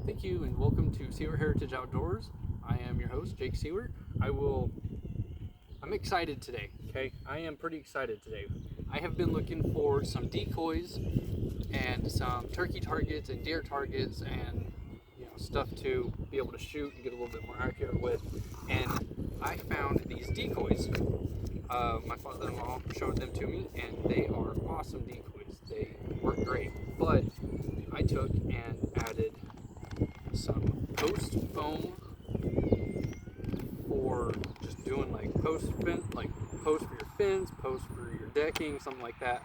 Thank you and welcome to Seward Heritage Outdoors. I am your host, Jake Seward. I'm excited today, okay? I am pretty excited today. I have been looking for some decoys and some turkey targets and deer targets and stuff to be able to shoot and get a little bit more accurate with. And I found these decoys. My father-in-law showed them to me and they are awesome decoys. They work great, but I took and added some post foam for just doing like post for your fence, post for your decking, something like that.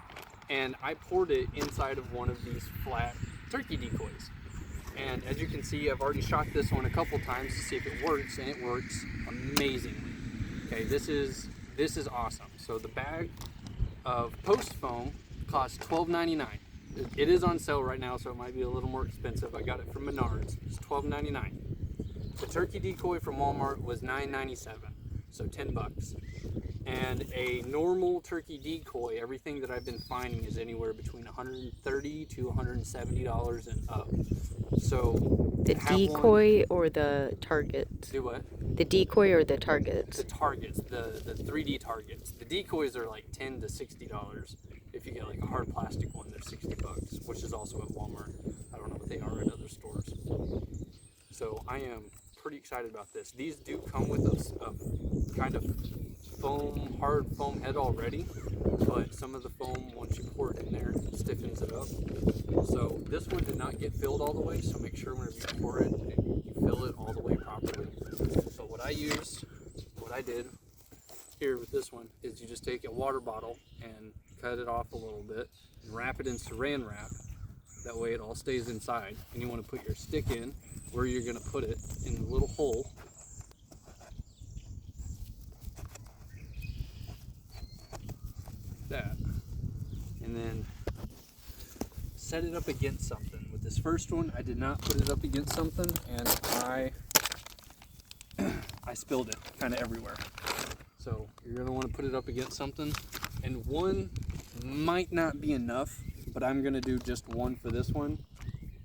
And I poured it inside of one of these flat turkey decoys. And as you can see, I've already shot this one a couple times to see if it works, and it works amazingly. Okay, this is awesome. So the bag of post foam costs $12.99. It is on sale right now, so it might be a little more expensive. I got it from Menards. It's $12.99. The turkey decoy from Walmart was $9.97, so 10 bucks. And a normal turkey decoy, everything that I've been finding is anywhere between $130 to $170 and up. So the decoy or the target? Do what? The decoy or the targets? The targets, the 3D targets. The decoys are like $10 to $60. If you get like a hard plastic one, they're 60 bucks, which is also at Walmart. I don't know what they are at other stores. So I am pretty excited about this. These do come with a kind of hard foam head already, but some of the foam, once you pour it in there, stiffens it up. So this one did not get filled all the way, so make sure whenever you pour it, you fill it all the way properly. But what I did here with this one is you just take a water bottle and cut it off a little bit and wrap it in saran wrap. That way it all stays inside. And you want to put your stick in where you're going to put it in the little hole. Like that. And then set it up against something. With this first one, I did not put it up against something, and I spilled it kind of everywhere. So you're going to want to put it up against something, and one might not be enough, but I'm going to do just one for this one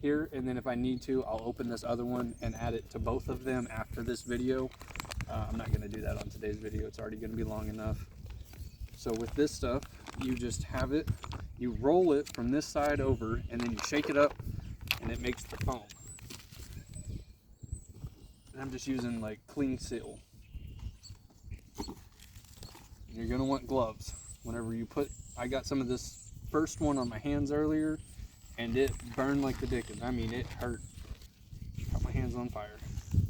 here, and then if I need to, I'll open this other one and add it to both of them after this video. I'm not going to do that on today's video. It's already going to be long enough. So with this stuff, you just have it, you roll it from this side over, and then you shake it up, and it makes the foam. And I'm just using like cling seal. You're gonna want gloves whenever you I got some of this first one on my hands earlier, and it burned like the dickens. I mean, it hurt. Got my hands on fire.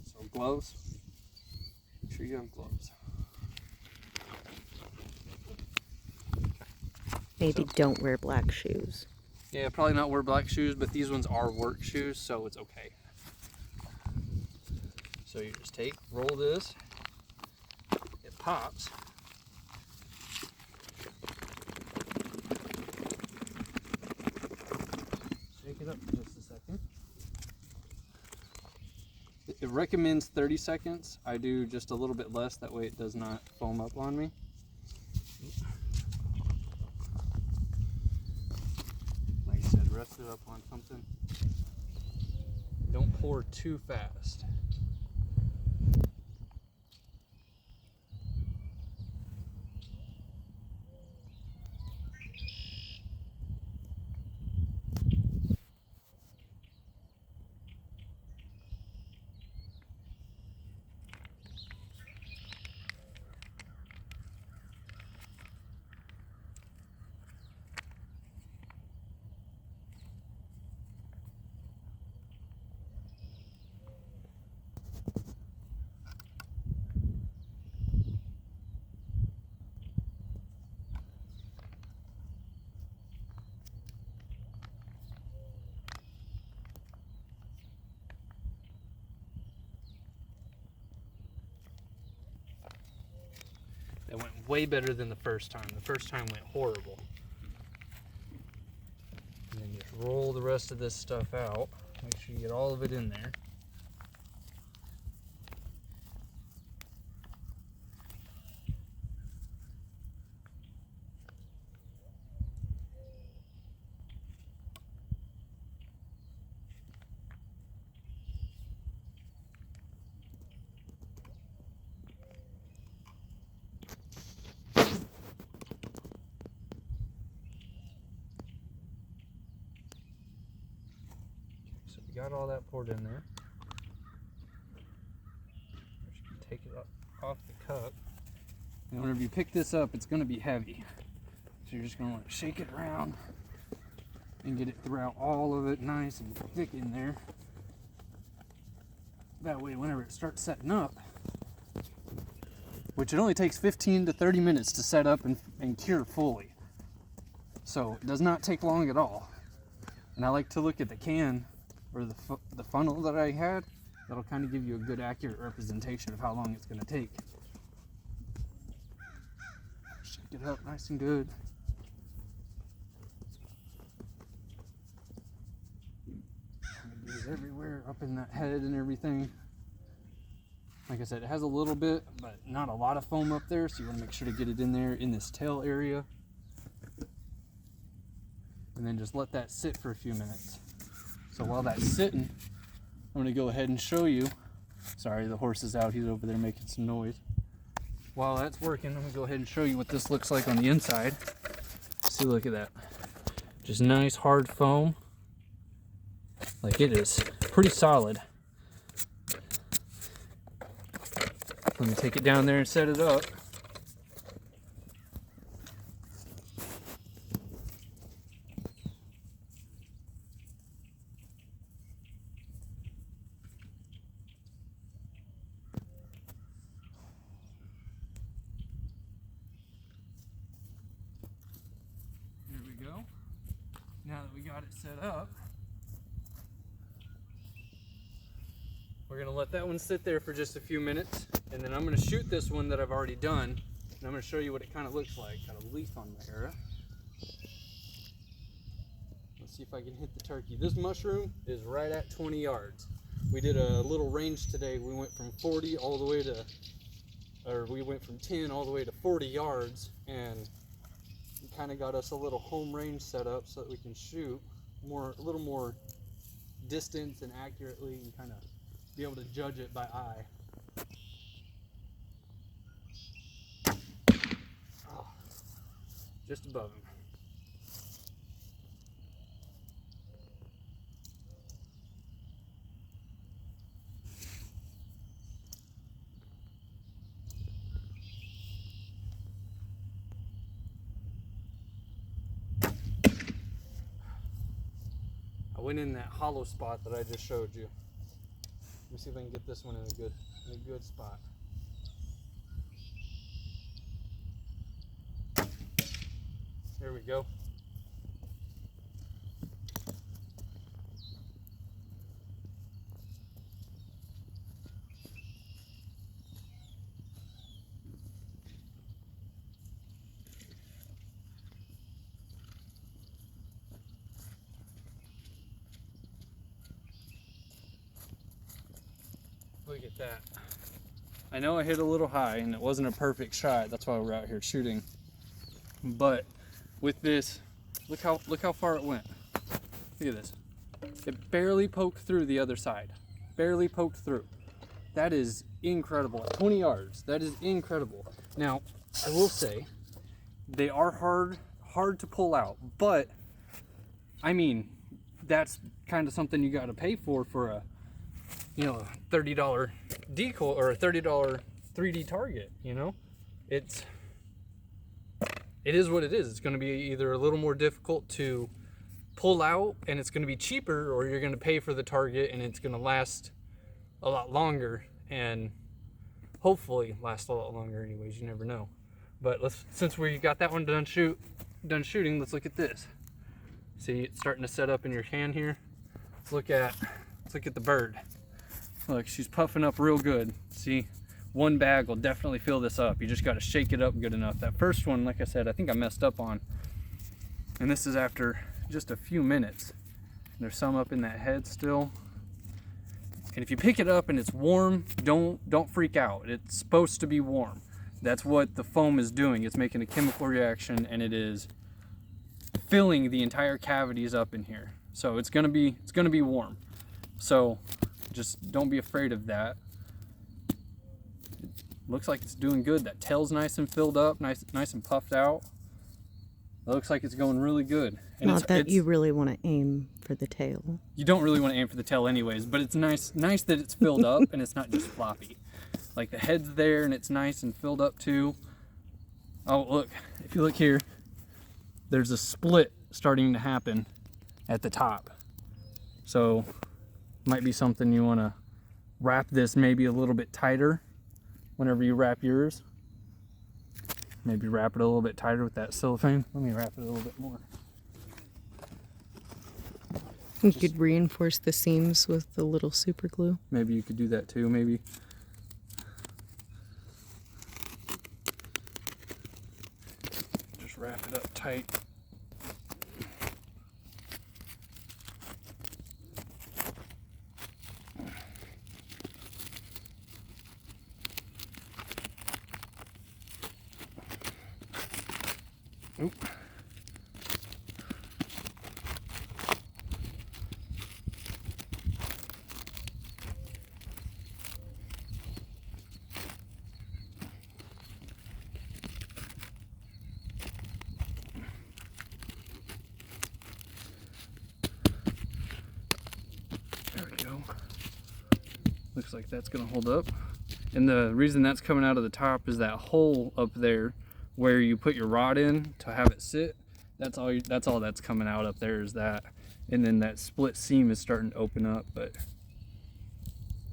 So gloves, make sure you have gloves. Maybe don't wear black shoes. Yeah, probably not wear black shoes, but these ones are work shoes, so it's okay. So you just roll this, it pops. Shake it up for just a second. It recommends 30 seconds. I do just a little bit less, that way it does not foam up on me. Like I said, rest it up on something. Don't pour too fast. That went way better than the first time. The first time went horrible. And then just roll the rest of this stuff out. Make sure you get all of it in there. you got all that poured in there, you can take it off the cup. And whenever you pick this up, it's going to be heavy. So you're just going to like shake it around and get it throughout all of it nice and thick in there. That way, whenever it starts setting up, which it only takes 15 to 30 minutes to set up and cure fully. So it does not take long at all. And I like to look at the can or the funnel that I had. That'll kind of give you a good accurate representation of how long it's going to take. Shake it up nice and good. It is everywhere up in that head and everything. Like I said, it has a little bit, but not a lot of foam up there, so you want to make sure to get it in there in this tail area. And then just let that sit for a few minutes. So while that's sitting, I'm going to go ahead and show you. Sorry, the horse is out. He's over there making some noise. While that's working, I'm going to go ahead and show you what this looks like on the inside. See, look at that. Just nice hard foam. Like, it is pretty solid. Let me take it down there and set it up. There we go. Now that we got it set up, we're going to let that one sit there for just a few minutes, and then I'm going to shoot this one that I've already done, and I'm going to show you what it kind of looks like. Got a leaf on my arrow. Let's see if I can hit the turkey. This mushroom is right at 20 yards. We did a little range today. We went from 40 all the way to, or we went from 10 all the way to 40 yards, and kind of got us a little home range set up so that we can shoot a little more distance and accurately, and kind of be able to judge it by eye. Oh, just above him. I went in that hollow spot that I just showed you. Let me see if I can get this one in a good spot. There we go. Look at that. I know I hit a little high and it wasn't a perfect shot. That's why we're out here shooting. But with this, look how far it went. Look at this. It barely poked through the other side. Barely poked through. That is incredible. 20 yards. That is incredible. Now, I will say, they are hard to pull out, but I mean, that's kind of something you got to pay for a $30 decoy or a $30 3D target. It is what it is. It's going to be either a little more difficult to pull out and it's going to be cheaper, or you're going to pay for the target and it's going to last a lot longer, and hopefully last a lot longer anyways. You never know. But since we got that one done shooting, let's look at this. See, it's starting to set up in your hand here. Let's look at the bird. Look, she's puffing up real good. See, one bag will definitely fill this up. You just got to shake it up good enough. That first one, like I said, I think I messed up on. And this is after just a few minutes. There's some up in that head still. And if you pick it up and it's warm, don't freak out. It's supposed to be warm. That's what the foam is doing. It's making a chemical reaction, and it is filling the entire cavities up in here. So it's gonna be warm. So just don't be afraid of that. It looks like it's doing good. That tail's nice and filled up, nice and puffed out. It looks like it's going really good. And Not that you really want to aim for the tail. You don't really want to aim for the tail anyways, but it's nice that it's filled up and it's not just floppy. Like the head's there and it's nice and filled up too. Oh, look, if you look here, there's a split starting to happen at the top. So might be something you want to wrap this maybe a little bit tighter whenever you wrap yours. Maybe wrap it a little bit tighter with that cellophane. Let me wrap it a little bit more. You could reinforce the seams with the little super glue. Maybe you could do that too, maybe. Just wrap it up tight. Oop. There we go. Looks like that's gonna hold up. And the reason that's coming out of the top is that hole up there where you put your rod in to have it sit. That's all that's coming out up there is that. And then that split seam is starting to open up, but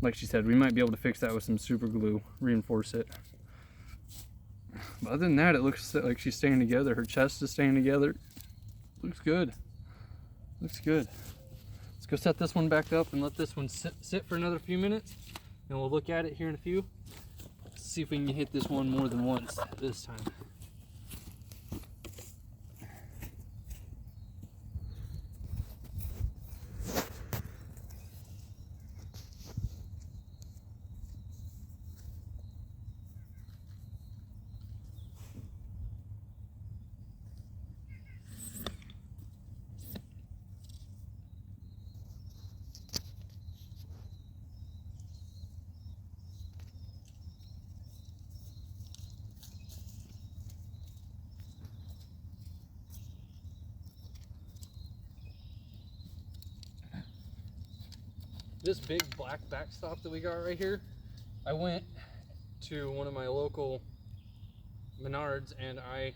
like she said, we might be able to fix that with some super glue, reinforce it. But other than that, it looks like she's staying together. Her chest is staying together. Looks good. Looks good. Let's go set this one back up and let this one sit for another few minutes, and we'll look at it here in a few. See if we can hit this one more than once this time. This big black backstop that we got right here, I went to one of my local Menards and I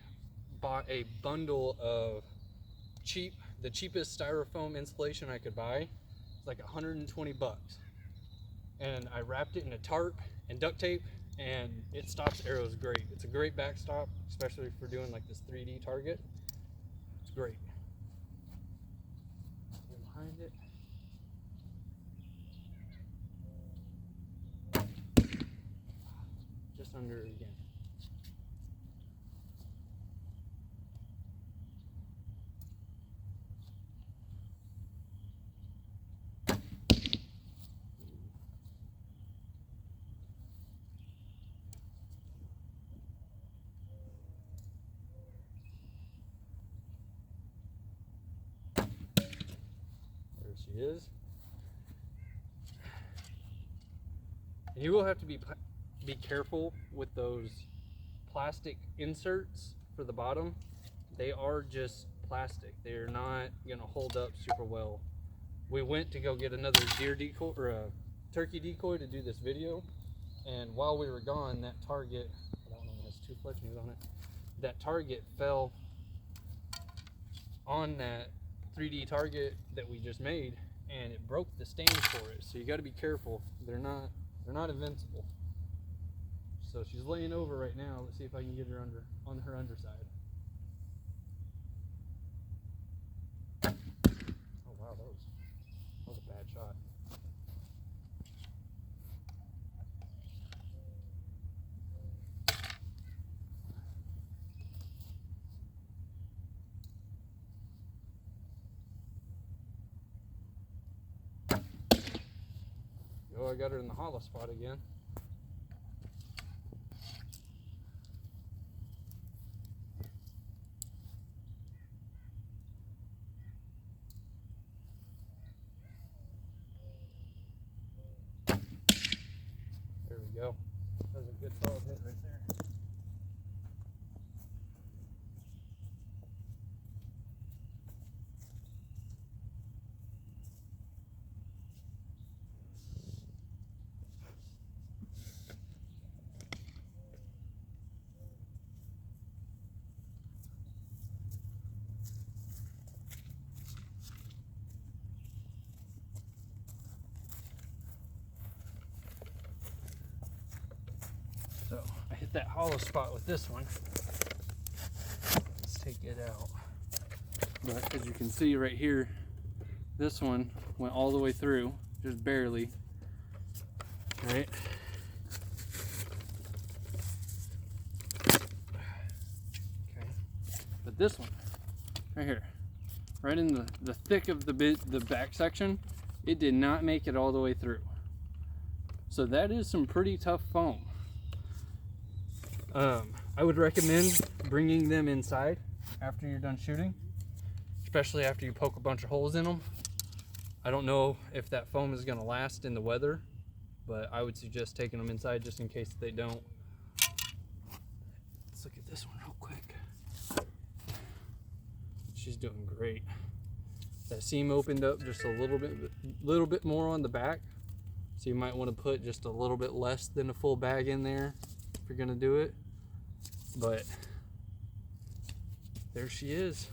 bought a bundle of the cheapest styrofoam insulation I could buy. It's like 120 bucks. And I wrapped it in a tarp and duct tape, and it stops arrows great. It's a great backstop, especially if we're doing like this 3D target. It's great. Behind it. Just under it again. There she is. And you will have to be careful with those plastic inserts for the bottom. They are just plastic. They're not gonna hold up super well. We went to go get another deer decoy or a turkey decoy to do this video, and while we were gone, that target, that one has 2 fletchings on it, that target fell on that 3D target that we just made, and it broke the stand for it. So you got to be careful. They're not invincible. So she's laying over right now. Let's see if I can get her on her underside. Oh wow, that was a bad shot. Oh, I got her in the hollow spot again. There we go. That was a good solid hit right there. So I hit that hollow spot with this one. Let's take it out. But as you can see right here, this one went all the way through, just barely. Right? Okay. But this one, right here, right in the thick of the back section, it did not make it all the way through. So that is some pretty tough foam. I would recommend bringing them inside after you're done shooting, especially after you poke a bunch of holes in them. I don't know if that foam is going to last in the weather, but I would suggest taking them inside just in case they don't. Let's look at this one real quick. She's doing great. That seam opened up just a little bit more on the back, so you might want to put just a little bit less than a full bag in there if you're going to do it. But there she is.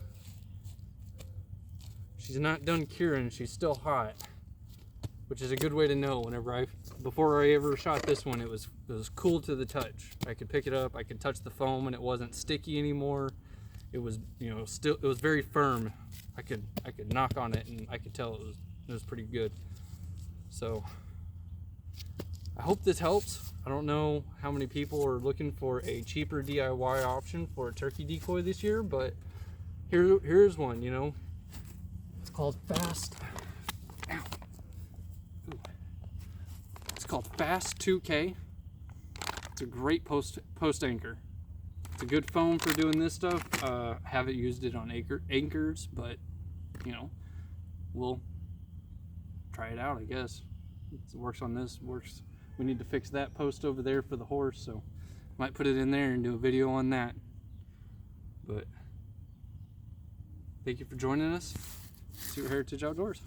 She's not done curing, she's still hot, which is a good way to know. Before I ever shot this one, it was cool to the touch. I could pick it up, I could touch the foam, and it wasn't sticky anymore. It was, it was very firm. I could knock on it and I could tell it was pretty good. So I hope this helps. I don't know how many people are looking for a cheaper DIY option for a turkey decoy this year, but here's one, It's called Fast. Ow. Ooh. It's called Fast 2K. It's a great post anchor. It's a good foam for doing this stuff. Haven't used it on anchors, but we'll try it out, I guess. It works on this. Works. We need to fix that post over there for the horse, so might put it in there and do a video on that. But thank you for joining us. Super Heritage Outdoors.